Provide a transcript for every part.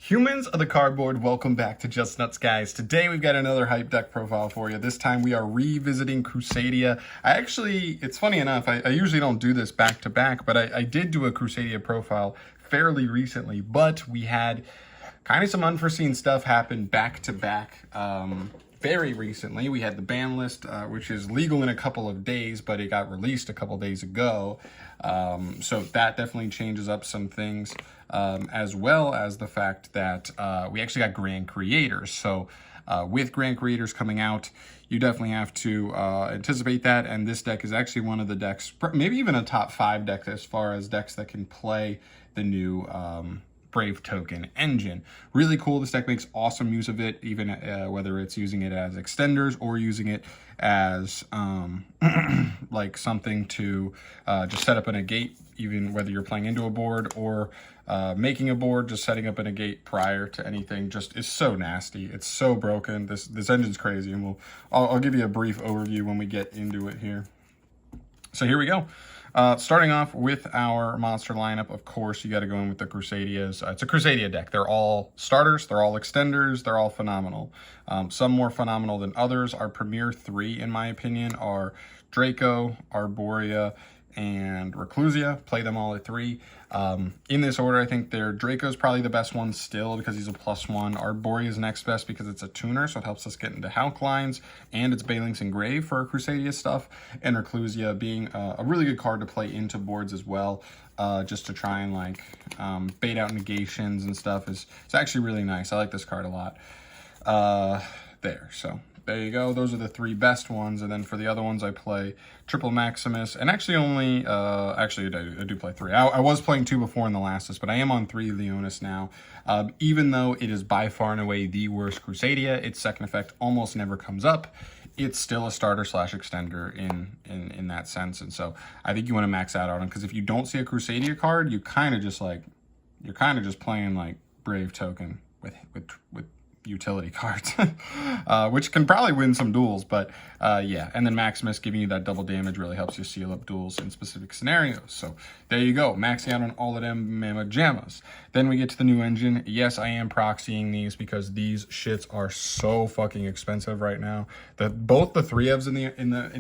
Humans of the cardboard, welcome back to Just Nuts, guys. Today we've got another hype deck profile for you. This time we are revisiting CRUSADIA. It's funny enough, I usually don't do this back to back, but I did do a CRUSADIA profile fairly recently, but we had kind of some unforeseen stuff happen back to back. Very recently, we had the ban list, which is legal in a couple of days, but it got released a couple days ago. So that definitely changes up some things, as well as the fact that we actually got Grand Creators. So with Grand Creators coming out, you definitely have to anticipate that. And this deck is actually one of the decks, maybe even a top 5 deck as far as decks that can play the new Brave token engine. Really cool. This deck makes awesome use of it, even whether it's using it as extenders or using it as like something to just set up a negate, even whether you're playing into a board or making a board, just setting up a negate prior to anything just is so nasty. It's so broken. This engine's crazy, and I'll give you a brief overview when we get into it here. So here we go. Starting off with our monster lineup, of course, you got to go in with the CRUSADIAs. It's a CRUSADIA deck. They're all starters. They're all extenders. They're all phenomenal. Some more phenomenal than others. Our premier 3, in my opinion, are Draco, Arborea, and Reclusia. Play them all at 3. In this order, I think Draco's probably the best one still because he's a +1. Arborea is next best because it's a tuner, so it helps us get into Howk lines, and it's Baling's Engrave for our CRUSADIA stuff. And Reclusia being a really good card to play into boards as well, just to try and like bait out negations and stuff. It's actually really nice. I like this card a lot. So there you go. Those are the 3 best ones. And then for the other ones, I play Triple Maximus. And actually only, I do play 3. I was playing 2 before in the last list, but I am on 3 Leonis now. Even though it is by far and away the worst CRUSADIA, its second effect almost never comes up. It's still a starter / extender in that sense. And so I think you want to max out on it, because if you don't see a CRUSADIA card, you're kind of just playing like Brave token with utility cards, which can probably win some duels, but yeah. And then Maximus giving you that double damage really helps you seal up duels in specific scenarios. So there you go, maxing out on all of them mamma jammas. Then we get to the new engine. Yes, I am proxying these because these shits are so fucking expensive right now. Both the 3-ofs in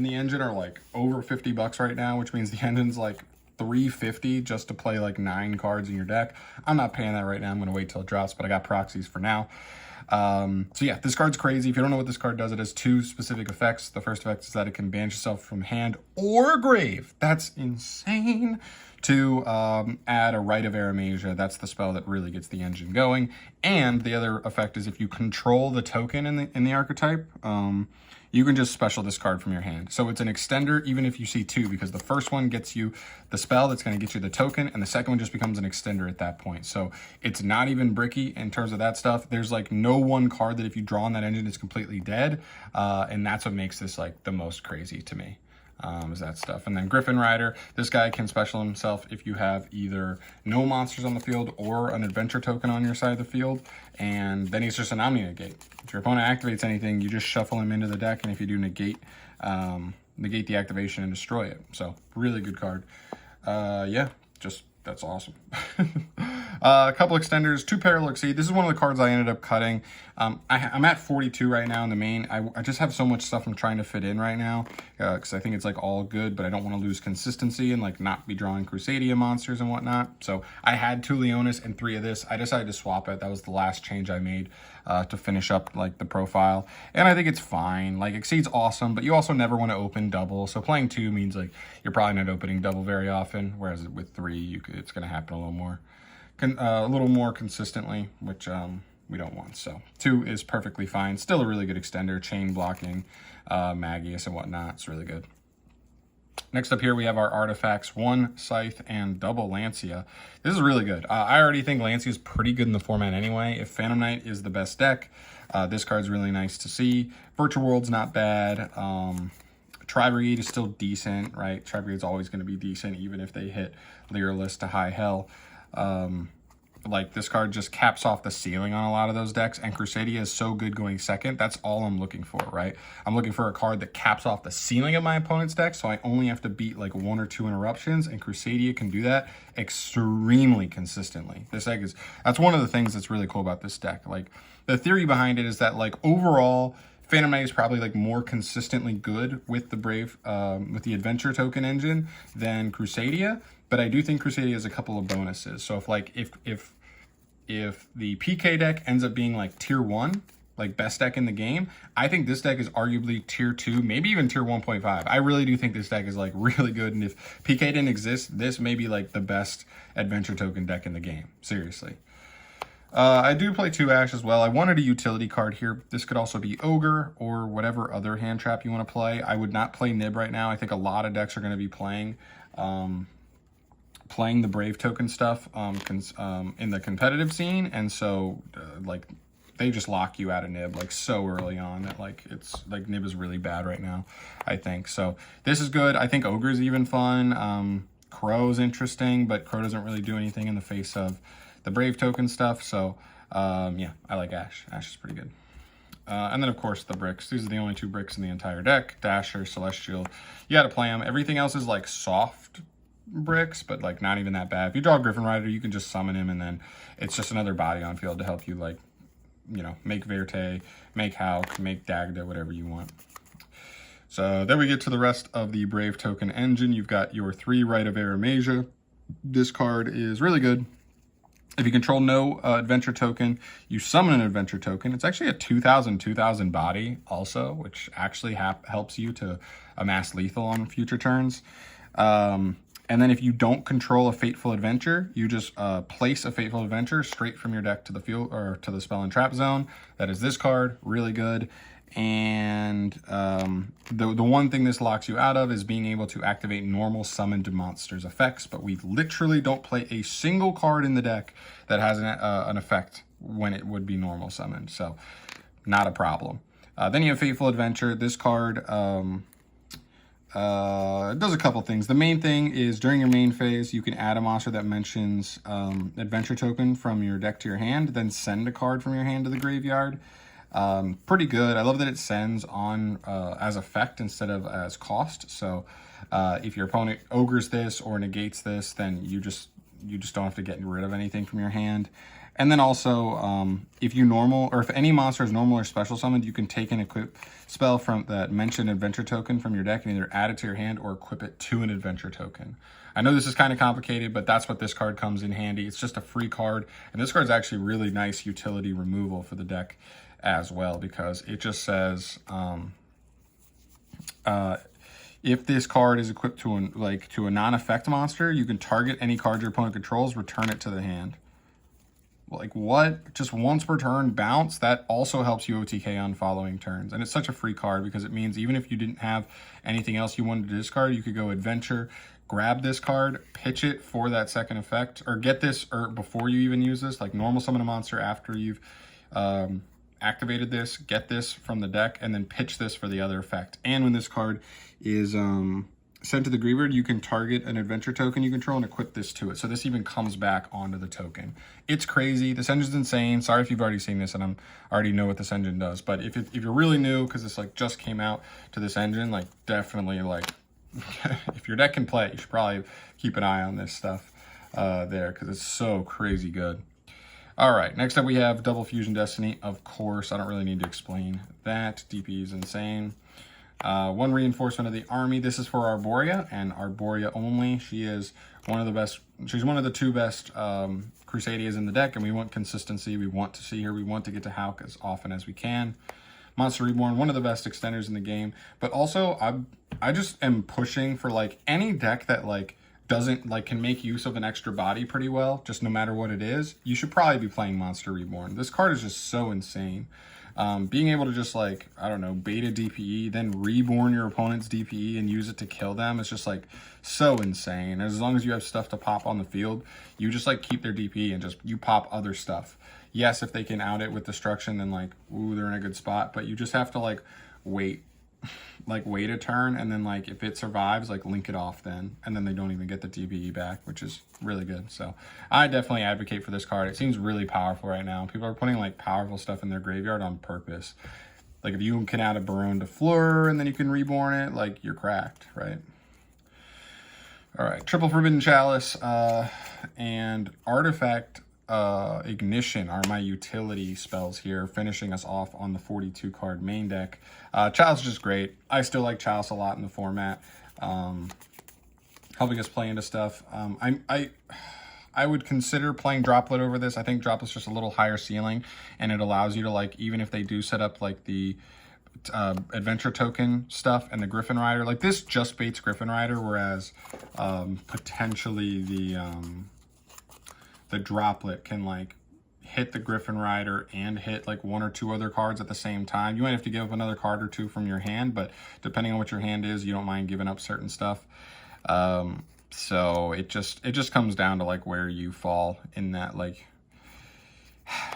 the engine are like over $50 right now, which means the engine's like $350 just to play like 9 cards in your deck. I'm not paying that right now. I'm gonna wait till it drops, but I got proxies for now. So yeah, this card's crazy. If you don't know what this card does, it has 2 specific effects. The first effect is that it can banish yourself from hand or grave. That's insane. To add a Rite of Aramasia. That's the spell that really gets the engine going. And the other effect is if you control the token in the archetype, you can just special this card from your hand. So it's an extender even if you see 2, because the first one gets you the spell that's going to get you the token, and the second one just becomes an extender at that point. So it's not even bricky in terms of that stuff. There's like no one card that if you draw on that engine is completely dead, and that's what makes this like the most crazy to me. Is that stuff. And then Griffin Rider, this guy can special himself if you have either no monsters on the field or an adventure token on your side of the field, and then he's just an Omni Negate. If your opponent activates anything, you just shuffle him into the deck, and if you do negate the activation and destroy it. So really good card. Yeah, just that's awesome. A couple extenders, 2 Parallel Exceed. This is one of the cards I ended up cutting. I'm at 42 right now in the main. I just have so much stuff I'm trying to fit in right now, because I think it's like all good, but I don't want to lose consistency and like not be drawing CRUSADIA monsters and whatnot. So I had 2 Leonis and 3 of this. I decided to swap it. That was the last change I made to finish up like the profile, and I think it's fine. Like Exceed's awesome, but you also never want to open double. So playing 2 means like you're probably not opening double very often, whereas with 3 it's going to happen a little more consistently, which we don't want. So 2 is perfectly fine. Still a really good extender, chain blocking, Magius and whatnot. It's really good. Next up here, we have our artifacts, 1 Scythe and double Lancia. This is really good. I already think Lancia is pretty good in the format anyway. If Phantom Knight is the best deck, this card's really nice to see. Virtual World's not bad. Tri-Brigade is still decent, right? Tri-Brigade's always going to be decent, even if they hit Lyralist to high hell. like this card just caps off the ceiling on a lot of those decks, and Crusadia is so good going second. That's all I'm looking for, right? I'm looking for a card that caps off the ceiling of my opponent's deck, so I only have to beat like 1 or 2 interruptions, and Crusadia can do that extremely consistently. This deck is, that's one of the things that's really cool about this deck. Like, the theory behind it is that, like, overall, Phantom Knight is probably like more consistently good with the Brave, with the Adventure token engine than Crusadia, but I do think Crusadia has a couple of bonuses. So if the PK deck ends up being like tier 1, like best deck in the game, I think this deck is arguably tier 2, maybe even tier 1.5. I really do think this deck is like really good, and if PK didn't exist, this may be like the best Adventure token deck in the game, seriously. I do play 2 Ash as well. I wanted a utility card here. This could also be Ogre or whatever other hand trap you want to play. I would not play Nib right now. I think a lot of decks are going to be playing the Brave token stuff in the competitive scene, and so like they just lock you out of Nib like so early on that like it's like Nib is really bad right now, I think. So this is good. I think Ogre is even fun. Crow is interesting, but Crow doesn't really do anything in the face of the Brave token stuff. So yeah, I like Ash. Ash is pretty good. And then of course the bricks. These are the only 2 bricks in the entire deck. Dasher, Celestial. You got to play them. Everything else is like soft bricks, but like not even that bad. If you draw Griffin Rider, you can just summon him, and then it's just another body on field to help you, like, you know, make Verte, make Hauk, make Dagda, whatever you want. So then we get to the rest of the Brave token engine. You've got your 3 Rite of Eremasia. This card is really good. If you control no adventure token, you summon an adventure token. It's actually a 2,000 body also, which actually helps you to amass lethal on future turns. And then if you don't control a Fateful Adventure, you just place a Fateful Adventure straight from your deck to the field or to the spell and trap zone. That is this card, really good. And the one thing this locks you out of is being able to activate normal summoned monsters effects, but we literally don't play a single card in the deck that has an effect when it would be normal summoned, so not a problem. Then you have Fateful Adventure. This card does a couple things. The main thing is during your main phase, you can add a monster that mentions adventure token from your deck to your hand, then send a card from your hand to the graveyard. Pretty good. I love that it sends on as effect instead of as cost. So if your opponent ogres this or negates this, then you just don't have to get rid of anything from your hand. And then also, if you normal, or if any monster is normal or special summoned, you can take an equip spell from that mentioned adventure token from your deck and either add it to your hand or equip it to an adventure token. I know this is kind of complicated, but that's what this card comes in handy. It's just a free card, and this card is actually really nice utility removal for the deck as well, because it just says if this card is equipped to a non-effect monster, you can target any card your opponent controls, return it to the hand. Like, what? Just once per turn, bounce? That also helps you OTK on following turns. And it's such a free card because it means even if you didn't have anything else you wanted to discard, you could go adventure, grab this card, pitch it for that second effect, or get this before you even use this, like normal summon a monster after you've activated this, get this from the deck, and then pitch this for the other effect. And when this card is sent to the graveyard, you can target an adventure token you control and equip this to it. So this even comes back onto the token. It's crazy. This engine's insane. Sorry if you've already seen this and I already know what this engine does. But if you're really new, because this like just came out to this engine, like definitely like if your deck can play it, you should probably keep an eye on this stuff there, because it's so crazy good. All right, next up we have Double Fusion Destiny. Of course, I don't really need to explain that. DP is insane. 1 reinforcement of the army. This is for Arborea, and Arborea only. She is one of the best. She's one of the 2 best Crusadias in the deck, and we want consistency. We want to see her. We want to get to Hauk as often as we can. Monster Reborn, one of the best extenders in the game. But also, I just am pushing for like any deck that like doesn't like can make use of an extra body pretty well, just no matter what it is. You should probably be playing Monster Reborn. This card is just so insane. Being able to just like, I don't know, beta DPE, then reborn your opponent's DPE and use it to kill them, it's just like so insane. As long as you have stuff to pop on the field, you just like keep their DPE and just you pop other stuff. Yes, if they can out it with destruction, then like, ooh, they're in a good spot, but you just have to like wait like wait a turn, and then like if it survives, like link it off then, and then they don't even get the TPE back, which is really good. So I definitely advocate for this card. It seems really powerful right now. People are putting like powerful stuff in their graveyard on purpose. Like if you can add a Baronne de Fleur and then you can reborn it, like you're cracked, right? All right, triple Forbidden Chalice and Artifact Ignition are my utility spells here, finishing us off on the 42 card main deck. Chalice is just great. I still like Chalice a lot in the format, helping us play into stuff. I would consider playing Droplet over this. I think Droplet's just a little higher ceiling, and it allows you to, like, even if they do set up like the adventure token stuff and the Griffin Rider, like this just baits Griffin Rider, whereas potentially the Droplet can like hit the Griffin Rider and hit like one or two other cards at the same time. You might have to give up another card or two from your hand, but depending on what your hand is, you don't mind giving up certain stuff. So it just comes down to like where you fall in that, like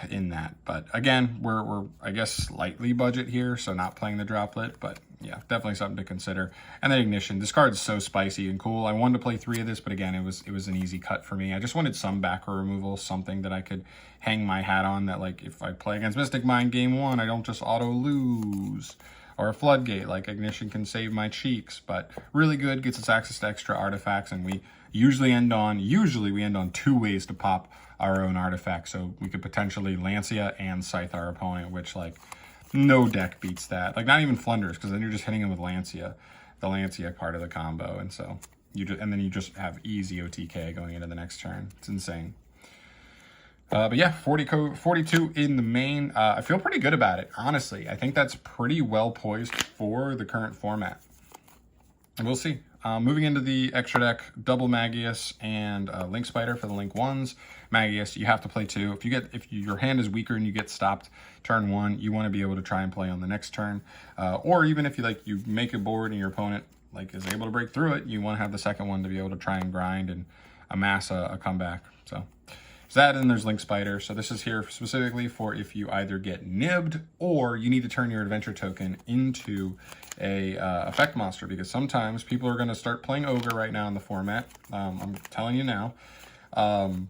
in that. But again, we're I guess slightly budget here, so not playing the Droplet, but yeah, definitely something to consider. And then Ignition, this card's so spicy and cool. I wanted to play 3 of this, but again, it was an easy cut for me. I just wanted some backer removal, something that I could hang my hat on, that like if I play against Mystic Mind game 1, I don't just auto lose. Or a Floodgate, like Ignition can save my cheeks, but really good, gets us access to extra artifacts, and we usually end on 2 ways to pop our own artifact, so we could potentially Lancia and Scythe our opponent, which like no deck beats that. Like not even Flunders, because then you're just hitting them with Lancia, the Lancia part of the combo, and so then you just have easy OTK going into the next turn. It's insane. But yeah, 42 in the main. I feel pretty good about it, honestly. I think that's pretty well poised for the current format. And we'll see. Moving into the extra deck, double Magius and Link Spider for the Link 1s. Magius, you have to play 2. If your hand is weaker and you get stopped turn 1, you want to be able to try and play on the next turn. Or even if you make a board and your opponent like is able to break through it, you want to have the second one to be able to try and grind and amass a comeback. So that, and there's Link Spider. So this is here specifically for if you either get nibbed or you need to turn your adventure token into a effect monster, because sometimes people are going to start playing Ogre right now in the format. I'm telling you now. And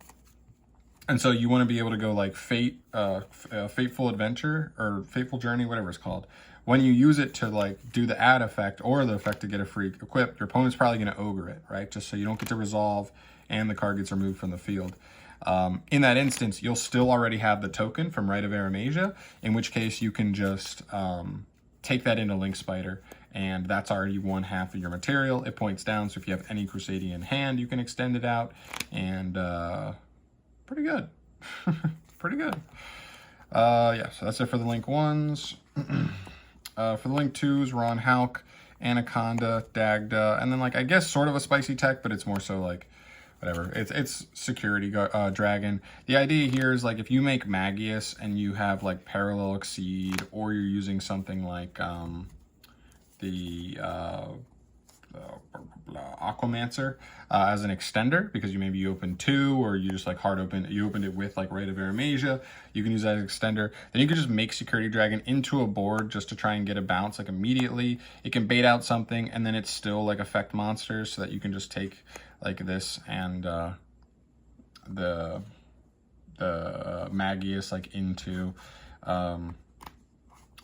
so you want to be able to go like Fateful Adventure or Fateful Journey, whatever it's called. When you use it to like do the add effect or the effect to get a free equip, your opponent's probably going to Ogre it, right? Just so you don't get to resolve and the card gets removed from the field. In that instance, you'll still already have the token from Rite of Arimasia, in which case you can just take that into Link Spider, and that's already 1/2 of your material. It points down, so if you have any Crusadia in hand, you can extend it out, and pretty good. Pretty good. Yeah, so that's it for the Link 1s. For the Link 2s, we're on Hulk, Anaconda, Dagda, and then like I guess sort of a spicy tech, but it's more so like whatever. It's security dragon. The idea here is like if you make Magius and you have like Parallel Exceed, or you're using something like the Aquamancer as an extender, because you opened 2, or you just like you opened it with like Rite of Arimasia, you can use that as an extender. Then you can just make Security Dragon into a board just to try and get a bounce like immediately. It can bait out something, and then it's still like effect monsters, so that you can just take like this and the Magius like into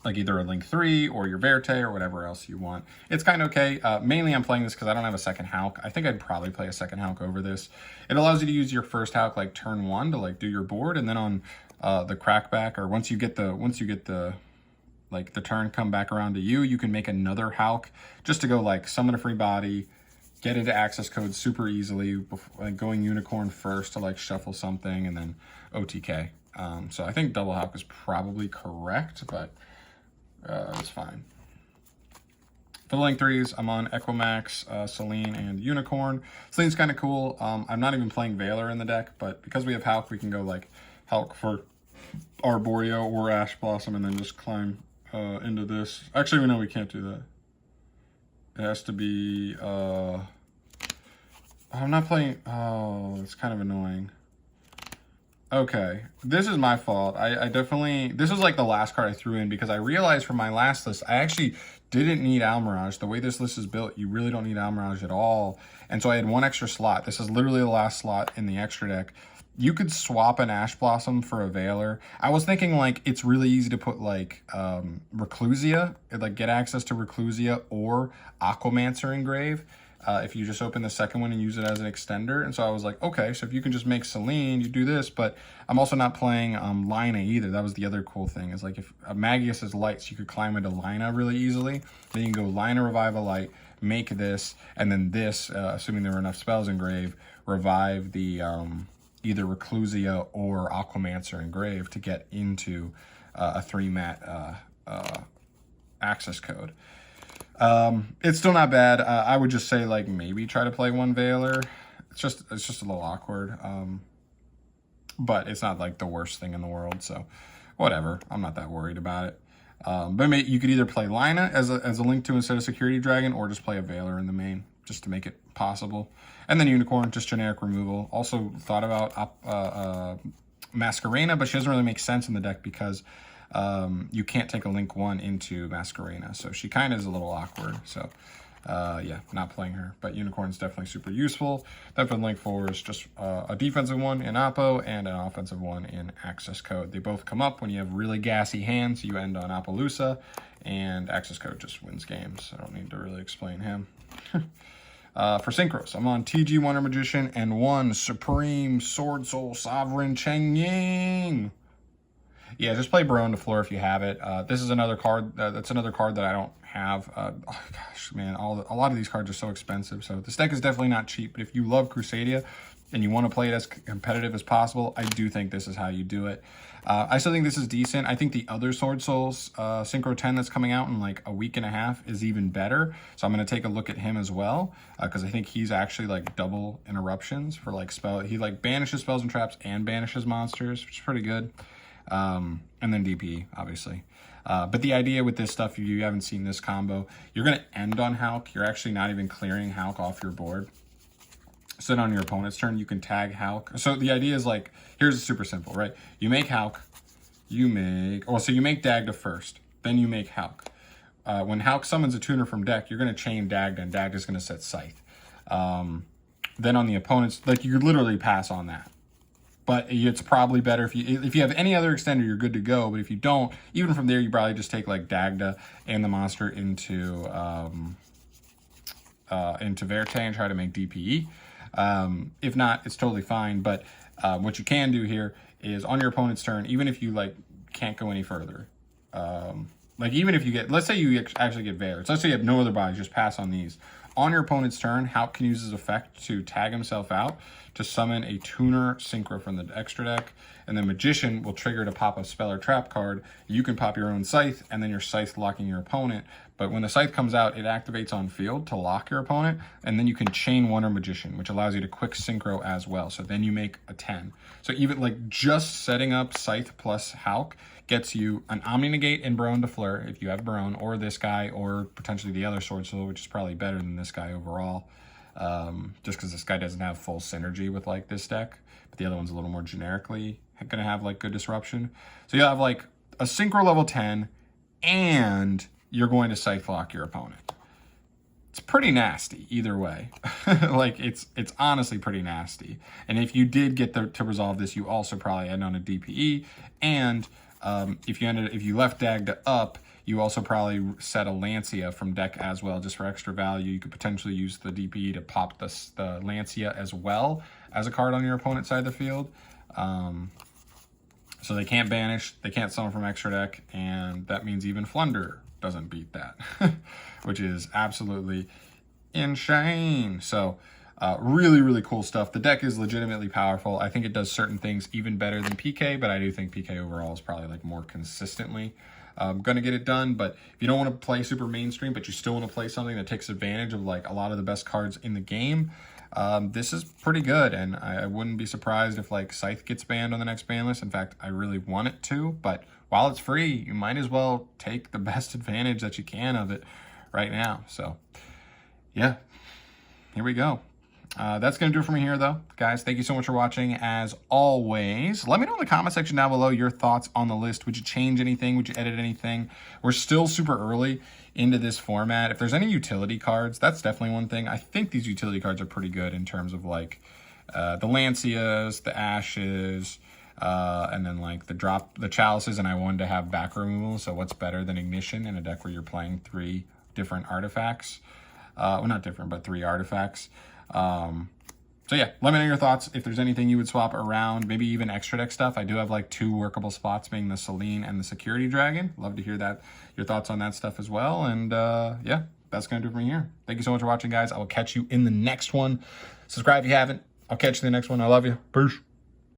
like either a Link 3 or your Verte or whatever else you want. It's kind of okay. Mainly I'm playing this because I don't have a second Hulk. I think I'd probably play a second Hulk over this. It allows you to use your first Hulk like turn 1 to like do your board, and then on the crackback, or once you get the like the turn come back around to you, you can make another Hulk just to go like summon a free body, get into access codes super easily, before, like going Unicorn first to like shuffle something, and then OTK. So I think double Hulk is probably correct, but it's fine. For the Link 3s, I'm on Equimax, Selene, and Unicorn. Selene's kind of cool. I'm not even playing Valor in the deck, but because we have Hulk, we can go like Hulk for Arboreal or Ash Blossom, and then just climb into this. Actually, no, we can't do that. It has to be, I'm not playing, oh, it's kind of annoying. Okay, this is my fault. I definitely, this was like the last card I threw in because I realized from my last list, I actually didn't need Almirage. The way this list is built, you really don't need Almirage at all. And so I had one extra slot. This is literally the last slot in the extra deck. You could swap an Ash Blossom for a Veiler. I was thinking like it's really easy to put like Reclusia, like get access to Reclusia or Aquamancer Engrave. If you just open the second one and use it as an extender. And so I was like, okay, so if you can just make Selene, you do this, but I'm also not playing Lina either. That was the other cool thing, is like if Magius is light, so you could climb into Lina really easily. Then you can go Lina, Revive a Light, make this, and then this, assuming there were enough spells Engrave, revive the either Reclusia or Aquamancer Engrave to get into a 3-mat access code. It's still not bad. I would just say like maybe try to play one Veiler. It's just a little awkward. But it's not like the worst thing in the world, so whatever. I'm not that worried about it. But you could either play Lina as a link to instead of Security Dragon, or just play a Veiler in the main just to make it possible. And then Unicorn, just generic removal. Also thought about Masquerena, but she doesn't really make sense in the deck because you can't take a Link 1 into Masquerena, so she kind of is a little awkward. So yeah, not playing her, but Unicorn's definitely super useful. Then for Link 4 is just a defensive one in Oppo and an offensive one in Access Code. They both come up when you have really gassy hands, so you end on Appaloosa, and Access Code just wins games. I don't need to really explain him. For Synchros, I'm on TG Wonder Magician and 1 Supreme Sword Soul Sovereign Cheng Ying. Yeah, just play Barone to floor if you have it. This is another card. That's another card that I don't have. Oh gosh, man, a lot of these cards are so expensive. So this deck is definitely not cheap. But if you love Crusadia and you want to play it as competitive as possible, I do think this is how you do it. I still think this is decent. I think the other Sword Souls Synchro 10 that's coming out in like a week and a half is even better. So I'm going to take a look at him as well, because I think he's actually like double interruptions for like spell. He like banishes spells and traps and banishes monsters, which is pretty good. And then DP, obviously. But the idea with this stuff, if you haven't seen this combo, you're going to end on Hulk. You're actually not even clearing Hulk off your board. So then on your opponent's turn, you can tag Hulk. So the idea is like, here's super simple, right? You make Hulk, you make Dagda first, then you make Hulk. When Hulk summons a tuner from deck, you're going to chain Dagda, and Dagda's going to set Scythe. Then on the opponent's, like you could literally pass on that. But it's probably better if you have any other extender, you're good to go. But if you don't, even from there, you probably just take like Dagda and the monster into Verte and try to make DPE. If not, it's totally fine. But what you can do here is on your opponent's turn, even if you like can't go any further, like even if you get, let's say you actually get Veiler. So let's say you have no other bodies, just pass on these. On your opponent's turn, Hulk can use his effect to tag himself out to summon a tuner synchro from the extra deck, and then Magician will trigger to pop a spell or trap card. You can pop your own Scythe, and then your Scythe locking your opponent. But when the Scythe comes out, it activates on field to lock your opponent, and then you can chain Wonder Magician, which allows you to quick synchro as well. So then you make a 10. So even like just setting up Scythe plus Hulk gets you an Omni Negate and Barone de Fleur if you have Barone, or this guy, or potentially the other Sword Soul, which is probably better than this guy overall. Just because this guy doesn't have full synergy with like this deck, but the other one's a little more generically gonna have like good disruption. So you'll have like a synchro level 10, and you're going to Scythe lock your opponent. It's pretty nasty either way. Like it's honestly pretty nasty. And if you did get to resolve this, you also probably end on a DPE, and if you left Dagda up, you also probably set a Lancia from deck as well, just for extra value. You could potentially use the DPE to pop the Lancia as well as a card on your opponent's side of the field. So they can't banish, they can't summon from extra deck, and that means even Flunder doesn't beat that, which is absolutely insane. So really, really cool stuff. The deck is legitimately powerful. I think it does certain things even better than PK, but I do think PK overall is probably like more consistently gonna get it done. But if you don't want to play super mainstream, but you still want to play something that takes advantage of like a lot of the best cards in the game, this is pretty good. And I wouldn't be surprised if like Scythe gets banned on the next ban list. In fact, I really want it to, but while it's free, you might as well take the best advantage that you can of it right now. So yeah, here we go. That's going to do it for me here, though. Guys, thank you so much for watching. As always, let me know in the comment section down below your thoughts on the list. Would you change anything? Would you edit anything? We're still super early into this format. If there's any utility cards, that's definitely one thing. I think these utility cards are pretty good in terms of like the Lancias, the Ashes, and then like the Chalices, and I wanted to have back removal. So what's better than Ignition in a deck where you're playing 3 different artifacts? Well, not different, but 3 artifacts. So yeah, let me know your thoughts. If there's anything you would swap around, maybe even extra deck stuff. I do have like 2 workable spots, being the Selene and the Security Dragon. Love to hear that, your thoughts on that stuff as well. And yeah, that's going to do it for me here. Thank you so much for watching, guys. I will catch you in the next one. Subscribe if you haven't. I'll catch you in the next one. I love you. Peace.